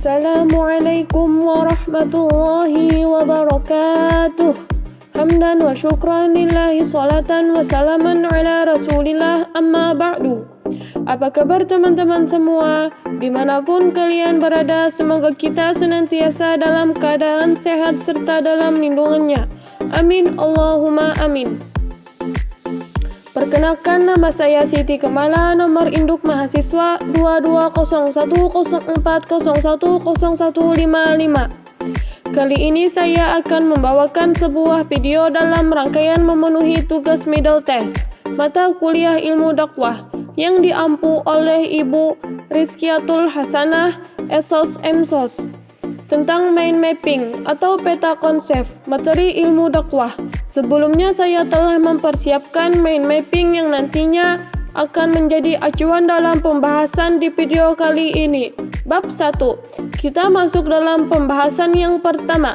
Assalamualaikum warahmatullahi wabarakatuh. Hamdan wa syukran lillahi salatan wa salaman ala rasulillah amma ba'du. Apa kabar teman-teman semua? Dimanapun kalian berada, semoga kita senantiasa dalam keadaan sehat serta dalam lindungannya. Amin Allahumma amin. Perkenalkan, nama saya Siti Kemala, nomor induk mahasiswa 220104010155. Kali ini saya akan membawakan sebuah video dalam rangkaian memenuhi tugas middle test mata kuliah ilmu dakwah yang diampu oleh Ibu Rizkiatul Hasanah Esos MSOS tentang mind mapping atau peta konsep materi ilmu dakwah. Sebelumnya saya telah mempersiapkan mind mapping yang nantinya akan menjadi acuan dalam pembahasan di video kali ini. Bab 1. Kita masuk dalam pembahasan yang pertama.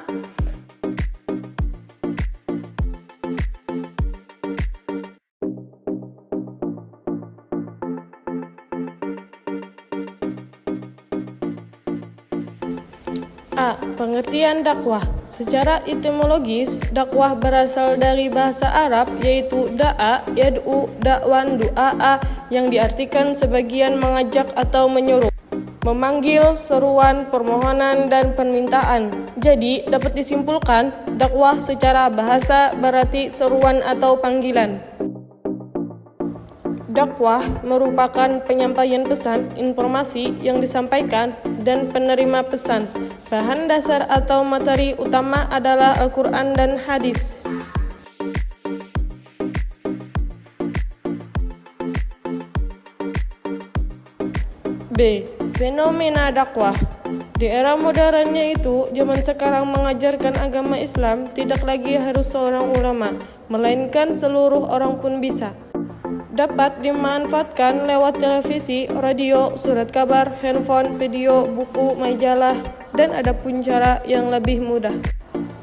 A. Pengertian dakwah. Secara etimologis, dakwah berasal dari bahasa Arab yaitu da'a, yad'u, da'wan, du'a'a yang diartikan sebagian mengajak atau menyuruh, memanggil, seruan, permohonan, dan permintaan. Jadi, dapat disimpulkan, dakwah secara bahasa berarti seruan atau panggilan. Dakwah merupakan penyampaian pesan, informasi yang disampaikan, dan penerima pesan. Bahan dasar atau materi utama adalah Al-Quran dan hadis. B. Fenomena dakwah. Di era modernnya itu, zaman sekarang mengajarkan agama Islam tidak lagi harus seorang ulama, melainkan seluruh orang pun bisa. Dapat dimanfaatkan lewat televisi, radio, surat kabar, handphone, video, buku, majalah, dan ada pun cara yang lebih mudah,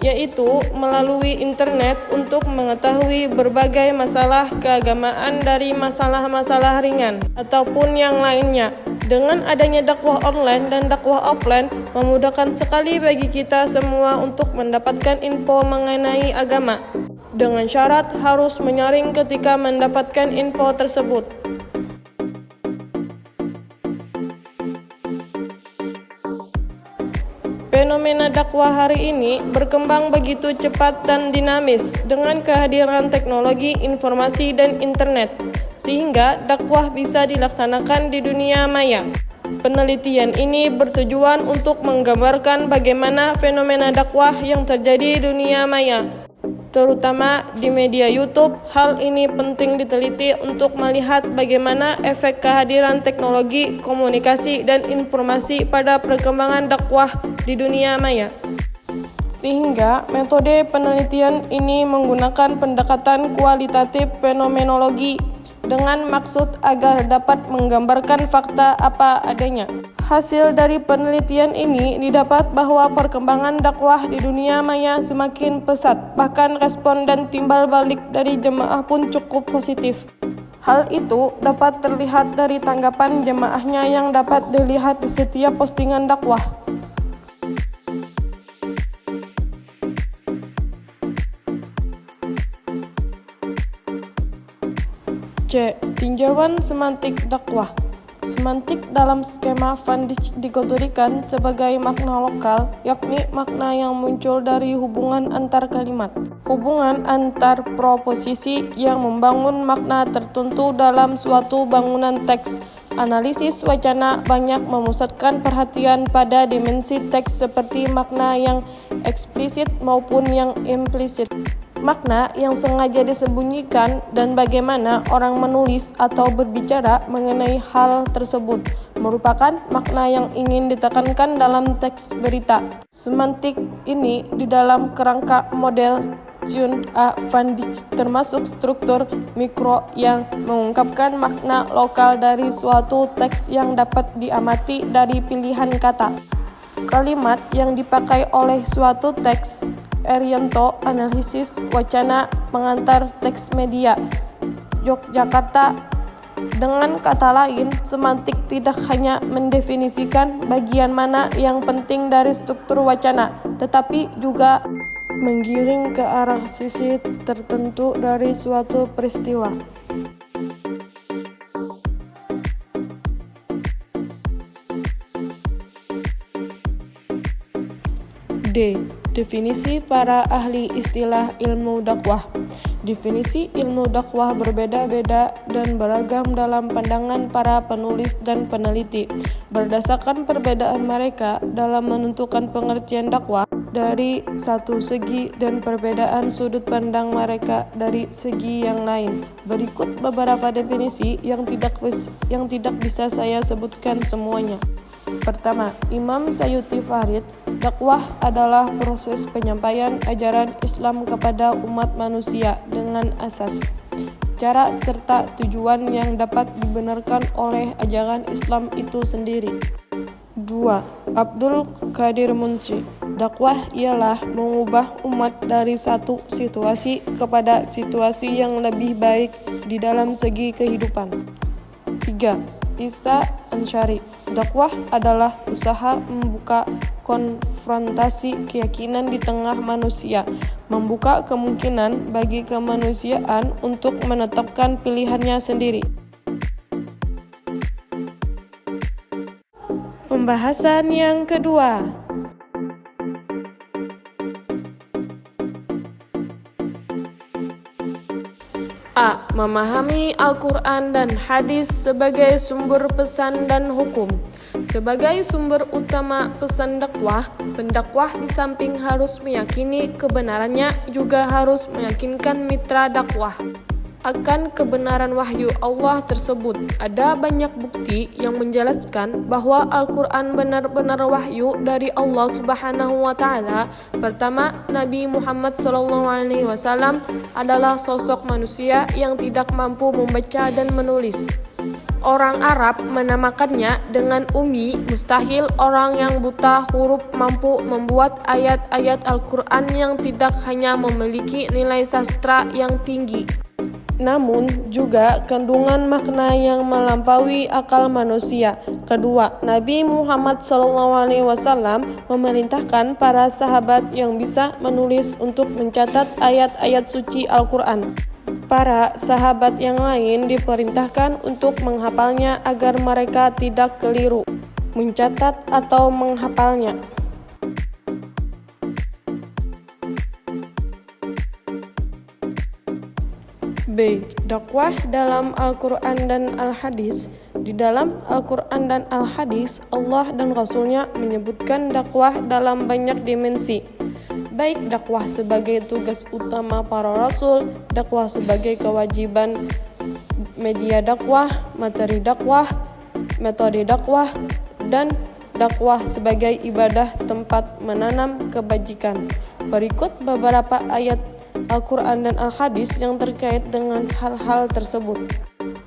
yaitu melalui internet untuk mengetahui berbagai masalah keagamaan dari masalah-masalah ringan ataupun yang lainnya. Dengan adanya dakwah online dan dakwah offline, memudahkan sekali bagi kita semua untuk mendapatkan info mengenai agama, dengan syarat harus menyaring ketika mendapatkan info tersebut. Fenomena dakwah hari ini berkembang begitu cepat dan dinamis dengan kehadiran teknologi, informasi, dan internet, sehingga dakwah bisa dilaksanakan di dunia maya. Penelitian ini bertujuan untuk menggambarkan bagaimana fenomena dakwah yang terjadi di dunia maya, terutama di media YouTube. Hal ini penting diteliti untuk melihat bagaimana efek kehadiran teknologi, komunikasi, dan informasi pada perkembangan dakwah di dunia maya. Sehingga metode penelitian ini menggunakan pendekatan kualitatif fenomenologi dengan maksud agar dapat menggambarkan fakta apa adanya. Hasil dari penelitian ini didapat bahwa perkembangan dakwah di dunia maya semakin pesat, bahkan respon dan timbal balik dari jemaah pun cukup positif. Hal itu dapat terlihat dari tanggapan jemaahnya yang dapat dilihat di setiap postingan dakwah. C. Tinjauan semantik dakwah. Semantik dalam skema Van Dijk dikategorikan sebagai makna lokal, yakni makna yang muncul dari hubungan antar kalimat, hubungan antar proposisi yang membangun makna tertentu dalam suatu bangunan teks. Analisis wacana banyak memusatkan perhatian pada dimensi teks seperti makna yang eksplisit maupun yang implisit, makna yang sengaja disembunyikan, dan bagaimana orang menulis atau berbicara mengenai hal tersebut merupakan makna yang ingin ditekankan dalam teks berita. Semantik ini di dalam kerangka model Thun A. Van Dijk termasuk struktur mikro yang mengungkapkan makna lokal dari suatu teks yang dapat diamati dari pilihan kata, kalimat yang dipakai oleh suatu teks. Erianto, Analisis Wacana Pengantar Teks Media, Yogyakarta, Dengan kata lain, semantik tidak hanya mendefinisikan bagian mana yang penting dari struktur wacana, tetapi juga menggiring ke arah sisi tertentu dari suatu peristiwa. D. Definisi para ahli istilah ilmu dakwah. Definisi ilmu dakwah berbeda-beda dan beragam dalam pandangan para penulis dan peneliti. Berdasarkan perbedaan mereka dalam menentukan pengertian dakwah dari satu segi dan perbedaan sudut pandang mereka dari segi yang lain. Berikut beberapa definisi yang tidak bisa saya sebutkan semuanya. Pertama, Imam Sayuti Farid, dakwah adalah proses penyampaian ajaran Islam kepada umat manusia dengan asas, cara serta tujuan yang dapat dibenarkan oleh ajaran Islam itu sendiri. 2. Abdul Qadir Munsyi, dakwah ialah mengubah umat dari satu situasi kepada situasi yang lebih baik di dalam segi kehidupan. 3. Isa Ansyari, dakwah adalah usaha membuka konfrontasi keyakinan di tengah manusia, membuka kemungkinan bagi kemanusiaan untuk menetapkan pilihannya sendiri. Pembahasan yang kedua. A. Memahami Al-Quran dan Hadis sebagai sumber pesan dan hukum. Sebagai sumber utama pesan dakwah, pendakwah di samping harus meyakini kebenarannya juga harus meyakinkan mitra dakwah akan kebenaran wahyu Allah tersebut. Ada banyak bukti yang menjelaskan bahwa Al-Quran benar-benar wahyu dari Allah Subhanahu wa Ta'ala. Pertama, Nabi Muhammad SAW adalah sosok manusia yang tidak mampu membaca dan menulis. Orang Arab menamakannya dengan ummi. Mustahil orang yang buta huruf mampu membuat ayat-ayat Al-Quran yang tidak hanya memiliki nilai sastra yang tinggi, namun juga kandungan makna yang melampaui akal manusia. Kedua, Nabi Muhammad SAW memerintahkan para sahabat yang bisa menulis untuk mencatat ayat-ayat suci Al-Quran. Para sahabat yang lain diperintahkan untuk menghafalnya agar mereka tidak keliru mencatat atau menghafalnya. B. Dakwah dalam Al-Quran dan Al-Hadis. Di dalam Al-Quran dan Al-Hadis, Allah dan Rasul-Nya menyebutkan dakwah dalam banyak dimensi, baik dakwah sebagai tugas utama para rasul, dakwah sebagai kewajiban, media dakwah, materi dakwah, metode dakwah, dan dakwah sebagai ibadah tempat menanam kebajikan. Berikut beberapa ayat Al-Quran dan Al-Hadis yang terkait dengan hal-hal tersebut.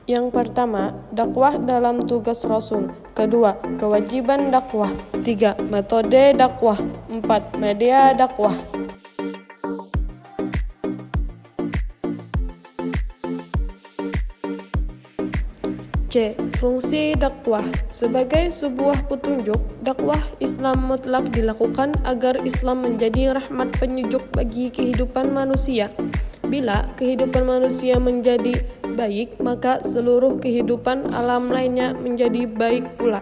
Yang pertama, dakwah dalam tugas Rasul. Kedua, kewajiban dakwah. 3. Metode dakwah. 4. Media dakwah. C. Fungsi dakwah. Sebagai sebuah petunjuk, dakwah Islam mutlak dilakukan agar Islam menjadi rahmat penyejuk bagi kehidupan manusia. Bila kehidupan manusia menjadi baik, maka seluruh kehidupan alam lainnya menjadi baik pula.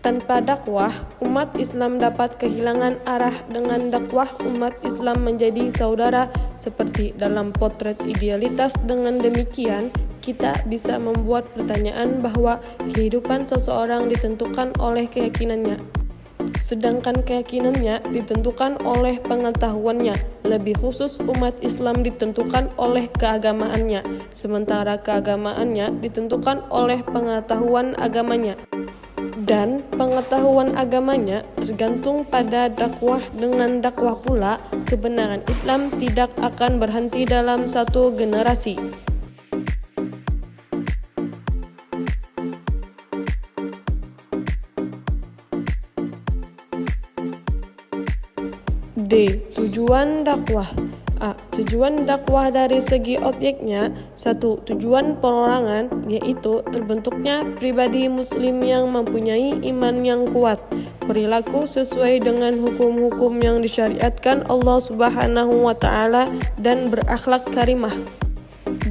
Tanpa dakwah, umat Islam dapat kehilangan arah. Dengan dakwah, umat Islam menjadi saudara seperti dalam potret idealitas. Dengan demikian, kita bisa membuat pertanyaan bahwa kehidupan seseorang ditentukan oleh keyakinannya, sedangkan keyakinannya ditentukan oleh pengetahuannya. Lebih khusus, umat Islam ditentukan oleh keagamaannya, sementara keagamaannya ditentukan oleh pengetahuan agamanya. Dan pengetahuan agamanya tergantung pada dakwah. Dengan dakwah pula, kebenaran Islam tidak akan berhenti dalam satu generasi. D. Tujuan dakwah. Tujuan dakwah dari segi objeknya. 1. Tujuan perorangan, yaitu terbentuknya pribadi muslim yang mempunyai iman yang kuat, perilaku sesuai dengan hukum-hukum yang disyariatkan Allah Subhanahu wa Ta'ala, dan berakhlak karimah.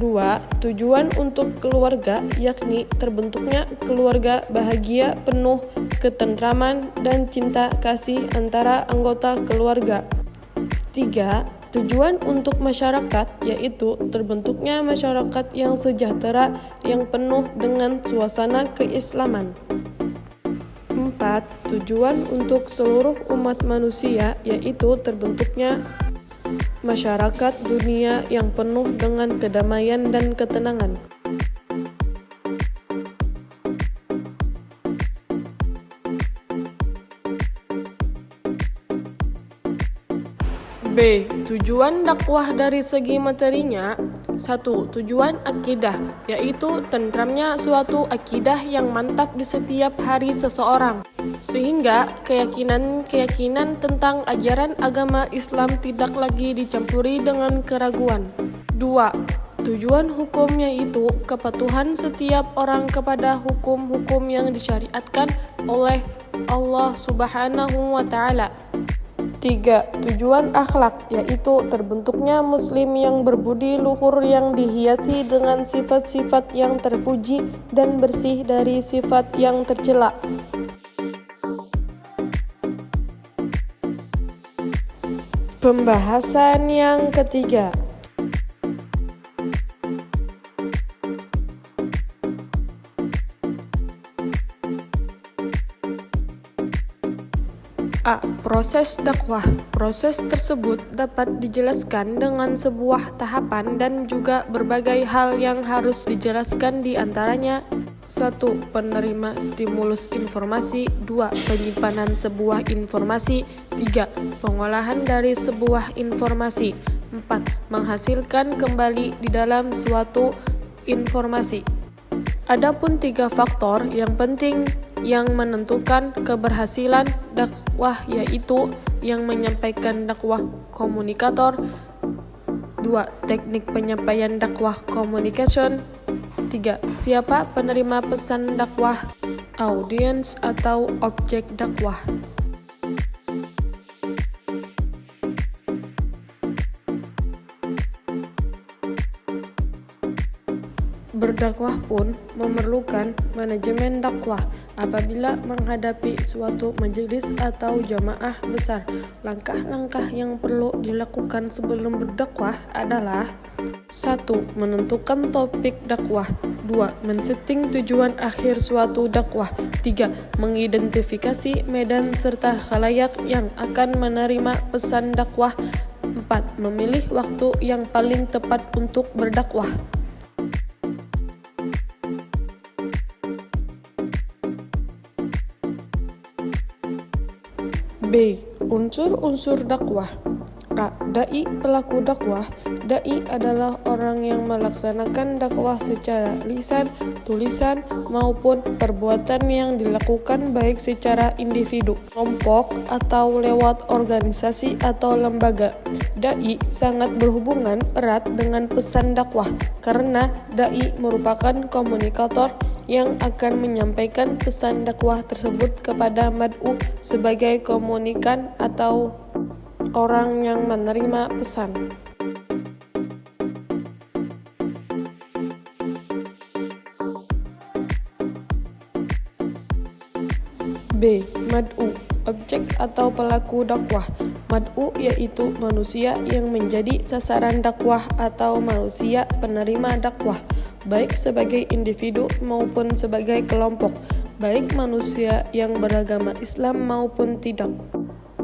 2. Tujuan untuk keluarga, yakni terbentuknya keluarga bahagia, penuh ketentraman dan cinta kasih antara anggota keluarga. 3. Tujuan untuk masyarakat, yaitu terbentuknya masyarakat yang sejahtera, yang penuh dengan suasana keislaman. 4. Tujuan untuk seluruh umat manusia, yaitu terbentuknya masyarakat dunia yang penuh dengan kedamaian dan ketenangan. B. Tujuan dakwah dari segi materinya. 1. Tujuan akidah, yaitu tentramnya suatu akidah yang mantap di setiap hari seseorang, sehingga keyakinan tentang ajaran agama Islam tidak lagi dicampuri dengan keraguan. 2. Tujuan hukum, yaitu kepatuhan setiap orang kepada hukum-hukum yang disyariatkan oleh Allah Subhanahu wa Ta'ala. 3. Tujuan akhlak, yaitu terbentuknya muslim yang berbudi luhur, yang dihiasi dengan sifat-sifat yang terpuji dan bersih dari sifat yang tercela. Pembahasan yang ketiga. Proses dakwah. Proses tersebut dapat dijelaskan dengan sebuah tahapan dan juga berbagai hal yang harus dijelaskan, di antaranya 1. Penerima stimulus informasi. 2. Penyimpanan sebuah informasi. 3. Pengolahan dari sebuah informasi. 4. Menghasilkan kembali di dalam suatu informasi. Adapun 3 faktor yang penting yang menentukan keberhasilan dakwah, yaitu yang menyampaikan dakwah komunikator. 2. Teknik penyampaian dakwah communication. 3. Siapa penerima pesan dakwah, audiens atau objek dakwah. Berdakwah pun memerlukan manajemen dakwah. Apabila menghadapi suatu majelis atau jamaah besar, langkah-langkah yang perlu dilakukan sebelum berdakwah adalah 1. Menentukan topik dakwah. 2. Mensetting tujuan akhir suatu dakwah. 3. Mengidentifikasi medan serta khalayak yang akan menerima pesan dakwah. 4. Memilih waktu yang paling tepat untuk berdakwah. B. Unsur-unsur dakwah. Dai pelaku dakwah. Dai adalah orang yang melaksanakan dakwah secara lisan, tulisan, maupun perbuatan yang dilakukan baik secara individu, kelompok, atau lewat organisasi atau lembaga. Dai sangat berhubungan erat dengan pesan dakwah karena dai merupakan komunikator yang akan menyampaikan pesan dakwah tersebut kepada mad'u sebagai komunikan atau orang yang menerima pesan. B. Mad'u, objek atau pelaku dakwah. Mad'u yaitu manusia yang menjadi sasaran dakwah atau manusia penerima dakwah, baik sebagai individu maupun sebagai kelompok, baik manusia yang beragama Islam maupun tidak.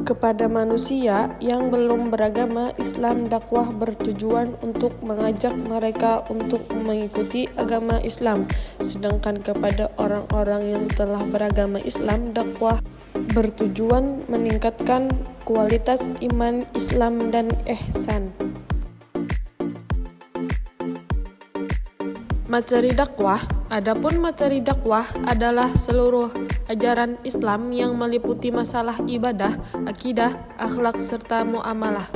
Kepada manusia yang belum beragama Islam, dakwah bertujuan untuk mengajak mereka untuk mengikuti agama Islam. Sedangkan kepada orang-orang yang telah beragama Islam, dakwah bertujuan meningkatkan kualitas iman, Islam, dan ihsan. Materi dakwah. Adapun materi dakwah adalah seluruh ajaran Islam yang meliputi masalah ibadah, akidah, akhlak, serta muamalah.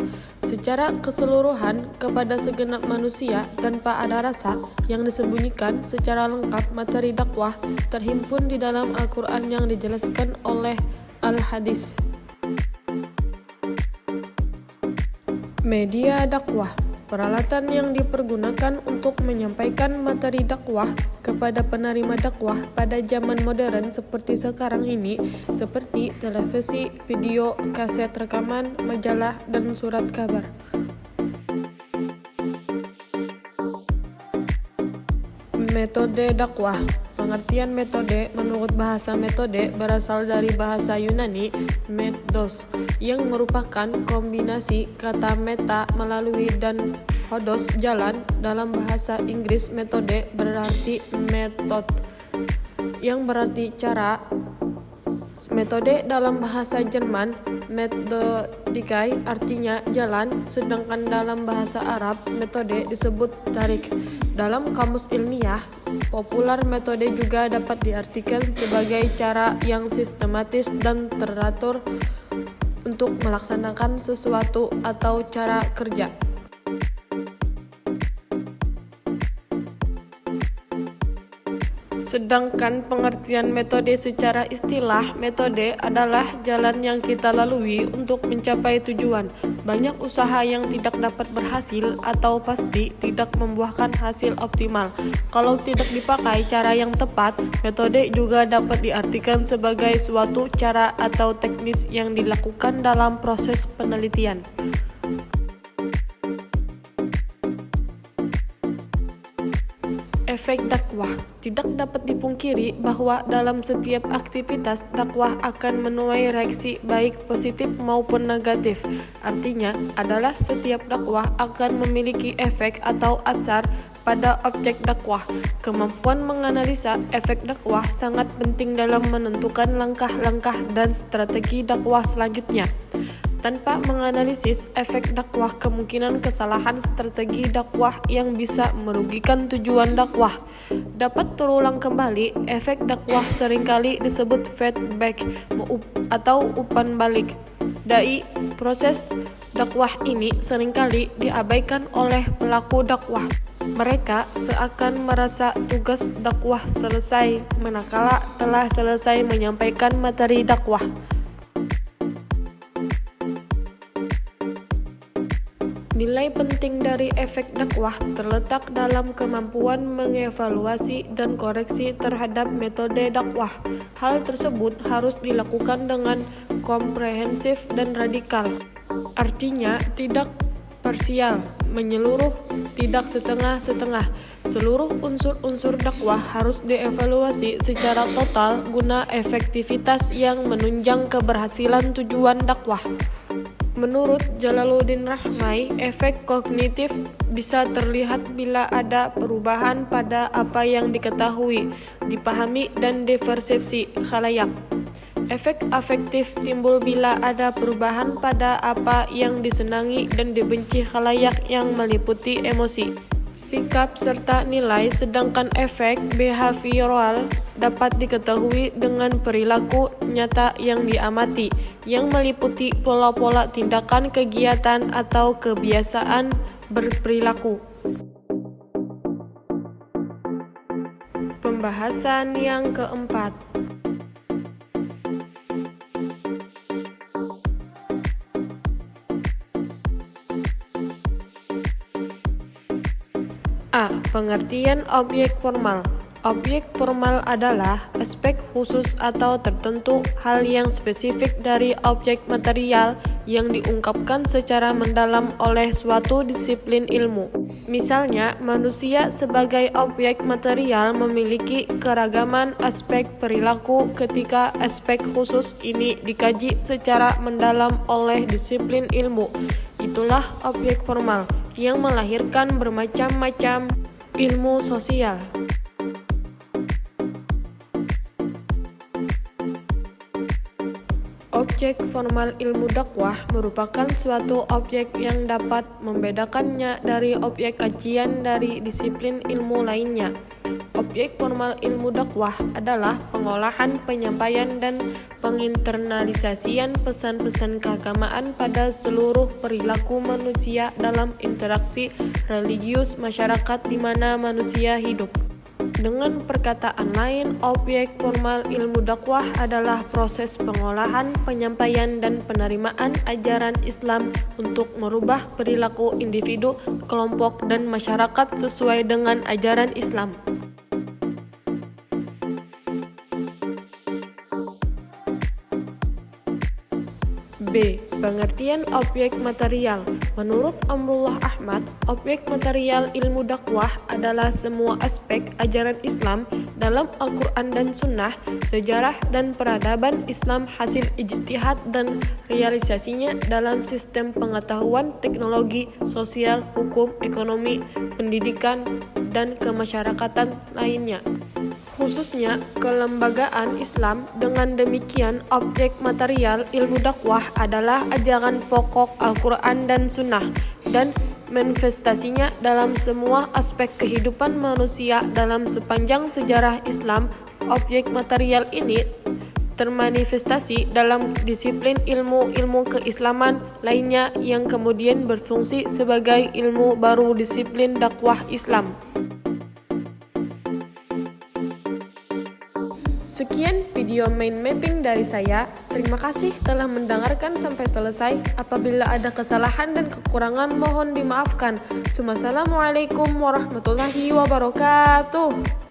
secara keseluruhan kepada segenap manusia tanpa ada rasa yang disembunyikan secara lengkap. Materi dakwah terhimpun di dalam Al-Quran yang dijelaskan oleh Al-Hadis. Media dakwah, peralatan yang dipergunakan untuk menyampaikan materi dakwah kepada penerima dakwah pada zaman modern seperti sekarang ini, seperti televisi, video, kaset rekaman, majalah, dan surat kabar. Metode dakwah. Pengertian metode menurut bahasa metode berasal dari bahasa Yunani methodos, yang merupakan kombinasi kata meta melalui dan hodos jalan. Dalam bahasa Inggris metode berarti method, yang berarti cara. Metode dalam bahasa Jerman Methodikei artinya jalan, sedangkan dalam bahasa Arab metode disebut tarik. Dalam kamus ilmiah populer, metode juga dapat diartikan sebagai cara yang sistematis dan teratur untuk melaksanakan sesuatu atau cara kerja. Sedangkan pengertian metode secara istilah, metode adalah jalan yang kita lalui untuk mencapai tujuan. Banyak usaha yang tidak dapat berhasil atau pasti tidak membuahkan hasil optimal kalau tidak dipakai cara yang tepat. Metode juga dapat diartikan sebagai suatu cara atau teknis yang dilakukan dalam proses penelitian. Efek dakwah. Tidak dapat dipungkiri bahwa dalam setiap aktivitas dakwah akan menuai reaksi baik positif maupun negatif. Artinya adalah setiap dakwah akan memiliki efek atau atsar pada objek dakwah. Kemampuan menganalisa efek dakwah sangat penting dalam menentukan langkah-langkah dan strategi dakwah selanjutnya. Tanpa menganalisis efek dakwah, kemungkinan kesalahan strategi dakwah yang bisa merugikan tujuan dakwah dapat terulang kembali. Efek dakwah seringkali disebut feedback atau umpan balik. Proses dakwah ini seringkali diabaikan oleh pelaku dakwah. Mereka seakan merasa tugas dakwah selesai manakala telah selesai menyampaikan materi dakwah. Nilai penting dari efek dakwah terletak dalam kemampuan mengevaluasi dan koreksi terhadap metode dakwah. Hal tersebut harus dilakukan dengan komprehensif dan radikal. Artinya, tidak parsial, menyeluruh, tidak setengah-setengah. Seluruh unsur-unsur dakwah harus dievaluasi secara total guna efektivitas yang menunjang keberhasilan tujuan dakwah. Menurut Jalaluddin Rahmai, efek kognitif bisa terlihat bila ada perubahan pada apa yang diketahui, dipahami, dan dipersepsi khalayak. Efek afektif timbul bila ada perubahan pada apa yang disenangi dan dibenci khalayak yang meliputi emosi, sikap, serta nilai. Sedangkan efek behavioral dapat diketahui dengan perilaku nyata yang diamati, yang meliputi pola-pola tindakan, kegiatan, atau kebiasaan berperilaku. Pembahasan yang keempat. A. Pengertian objek formal. Objek formal adalah aspek khusus atau tertentu hal yang spesifik dari objek material yang diungkapkan secara mendalam oleh suatu disiplin ilmu. Misalnya, manusia sebagai objek material memiliki keragaman aspek perilaku ketika aspek khusus ini dikaji secara mendalam oleh disiplin ilmu. Itulah objek formal yang melahirkan bermacam-macam ilmu sosial. Objek formal ilmu dakwah merupakan suatu objek yang dapat membedakannya dari objek kajian dari disiplin ilmu lainnya. Objek formal ilmu dakwah adalah pengolahan, penyampaian, dan penginternalisasian pesan-pesan keagamaan pada seluruh perilaku manusia dalam interaksi religius masyarakat di mana manusia hidup. Dengan perkataan lain, objek formal ilmu dakwah adalah proses pengolahan, penyampaian, dan penerimaan ajaran Islam untuk merubah perilaku individu, kelompok, dan masyarakat sesuai dengan ajaran Islam. B. Pengertian objek material. Menurut Amrullah Ahmad, objek material ilmu dakwah adalah semua aspek ajaran Islam dalam Al-Quran dan Sunnah, sejarah dan peradaban Islam hasil ijtihad dan realisasinya dalam sistem pengetahuan, teknologi, sosial, hukum, ekonomi, pendidikan, dan kemasyarakatan lainnya, khususnya kelembagaan Islam. Dengan demikian, objek material ilmu dakwah adalah ajaran pokok Al-Quran dan Sunnah dan manifestasinya dalam semua aspek kehidupan manusia dalam sepanjang sejarah Islam. Objek material ini termanifestasi dalam disiplin ilmu keislaman lainnya yang kemudian berfungsi sebagai ilmu baru disiplin dakwah Islam. Sekian video mind mapping dari saya. Terima kasih telah mendengarkan sampai selesai. Apabila ada kesalahan dan kekurangan mohon dimaafkan. Wassalamualaikum warahmatullahi wabarakatuh.